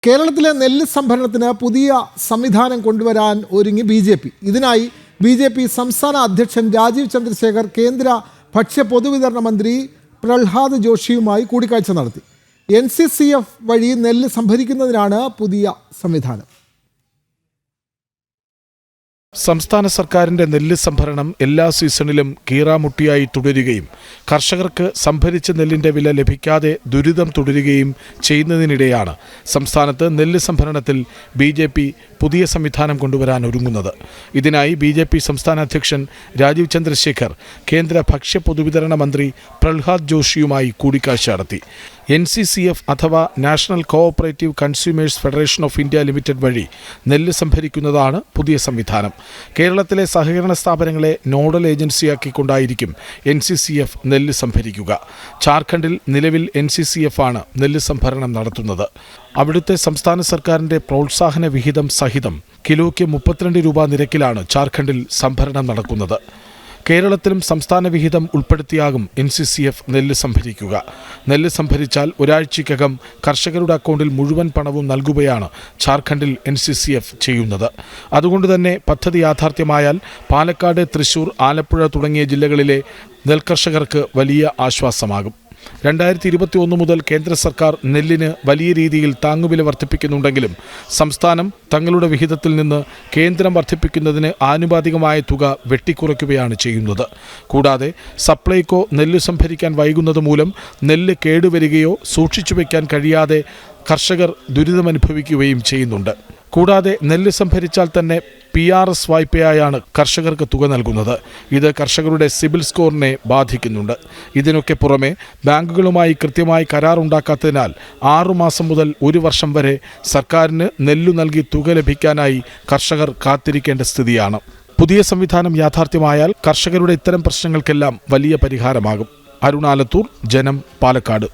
കേരളത്തിലെ നെല്ല് സംഭരണത്തിന് പുതിയ സംവിധാനം കൊണ്ടുവരാൻ ഒരുങ്ങി BJP. ഇതിനായി BJP സംസ്ഥാന അധ്യക്ഷൻ രാജീവ് ചന്ദ്രശേഖർ കേന്ദ്ര ഭക്ഷ്യ പൊതുവിതരണ മന്ത്രി പ്രഹ്ലാദ് ജോഷിയുമായി കൂടിക്കാഴ്ച നടത്തി. NCCF വഴി നെല്ല് സംഭരിക്കുന്നതിനാണ് പുതിയ സംവിധാനം. സംസ്ഥാന സർക്കാരിന്റെ നെല്ല് സംഭരണം എല്ലാ സീസണിലും കീറാമുട്ടിയായി തുടരുകയും കർഷകർക്ക് സംഭരിച്ച നെല്ലിന്റെ വില ലഭിക്കാതെ ദുരിതം തുടരുകയും ചെയ്യുന്നതിനിടെയാണ് സംസ്ഥാനത്ത് നെല്ല് സംഭരണത്തിൽ BJP പുതിയ സംവിധാനം കൊണ്ടുവരാൻ ഒരുങ്ങുന്നത്. ഇതിനായി BJP സംസ്ഥാന അധ്യക്ഷൻ രാജീവ് ചന്ദ്രശേഖർ കേന്ദ്ര ഭക്ഷ്യ പൊതുവിതരണ മന്ത്രി പ്രഹ്ലാദ് ജോഷിയുമായി കൂടിക്കാഴ്ച നടത്തി. NCCF അഥവാ national cooperative consumers federation of India limited വഴി നെല്ല് സംഭരിക്കുന്നതാണ് പുതിയ സംവിധാനം. കേരളത്തിലെ സഹകരണ സ്ഥാപനങ്ങളെ നോഡൽ ഏജൻസിയാക്കിക്കൊണ്ടായിരിക്കും NCCF നെല്ല് സംഭരിക്കുക. ജാർഖണ്ഡിൽ നിലവിൽ NCCF ആണ് നെല്ല് സംഭരണം നടത്തുന്നത്. അവിടുത്തെ സംസ്ഥാന സർക്കാരിന്റെ പ്രോത്സാഹന വിഹിതം സഹിതം കിലോയ്ക്ക് 32 രൂപ നിരക്കിലാണ് ജാർഖണ്ഡിൽ സംഭരണം നടക്കുന്നത്. കേരളത്തിലും സംസ്ഥാന വിഹിതം ഉൾപ്പെടുത്തിയാകും NCCF നെല്ല് സംഭരിക്കുക. നെല്ല് സംഭരിച്ചാൽ ഒരാഴ്ചയ്ക്കകം കർഷകരുടെ അക്കൗണ്ടിൽ മുഴുവൻ പണവും നൽകുകയാണ് ജാർഖണ്ഡിൽ NCCF ചെയ്യുന്നത്. അതുകൊണ്ട് തന്നെ പദ്ധതി യാഥാർത്ഥ്യമായാൽ പാലക്കാട്, തൃശൂർ, ആലപ്പുഴ തുടങ്ങിയ ജില്ലകളിലെ നെൽകർഷകർക്ക് വലിയ ആശ്വാസമാകും. 2021 മുതൽ കേന്ദ്ര സർക്കാർ നെല്ലിന് വലിയ രീതിയിൽ താങ്ങുവില വർദ്ധിപ്പിക്കുന്നുണ്ടെങ്കിലും സംസ്ഥാനം തങ്ങളുടെ വിഹിതത്തിൽ നിന്ന് കേന്ദ്രം വർദ്ധിപ്പിക്കുന്നതിന് ആനുപാതികമായ തുക വെട്ടിക്കുറയ്ക്കുകയാണ് ചെയ്യുന്നത്. കൂടാതെ സപ്ലൈകോ നെല്ല് സംഭരിക്കാൻ വൈകുന്നത് മൂലം നെല്ല് കേടുവരികയോ സൂക്ഷിച്ചു വയ്ക്കാൻ കഴിയാതെ കർഷകർ ദുരിതമനുഭവിക്കുകയും ചെയ്യുന്നുണ്ട്. കൂടാതെ നെല്ല് സംഭരിച്ചാൽ തന്നെ PRS വായ്പയായാണ് കർഷകർക്ക് തുക നൽകുന്നത്. ഇത് കർഷകരുടെ സിബിൽ സ്കോറിനെ ബാധിക്കുന്നുണ്ട്. ഇതിനൊക്കെ പുറമെ ബാങ്കുകളുമായി കൃത്യമായി കരാറുണ്ടാക്കാത്തതിനാൽ 6 മാസം മുതൽ 1 വർഷം വരെ സർക്കാരിന് നെല്ലു നൽകി തുക ലഭിക്കാനായി കർഷകർ കാത്തിരിക്കേണ്ട സ്ഥിതിയാണ്. പുതിയ സംവിധാനം യാഥാർത്ഥ്യമായാൽ കർഷകരുടെ ഇത്തരം പ്രശ്നങ്ങൾക്കെല്ലാം വലിയ പരിഹാരമാകും. അരുണാലത്തൂർ, ജനം, പാലക്കാട്.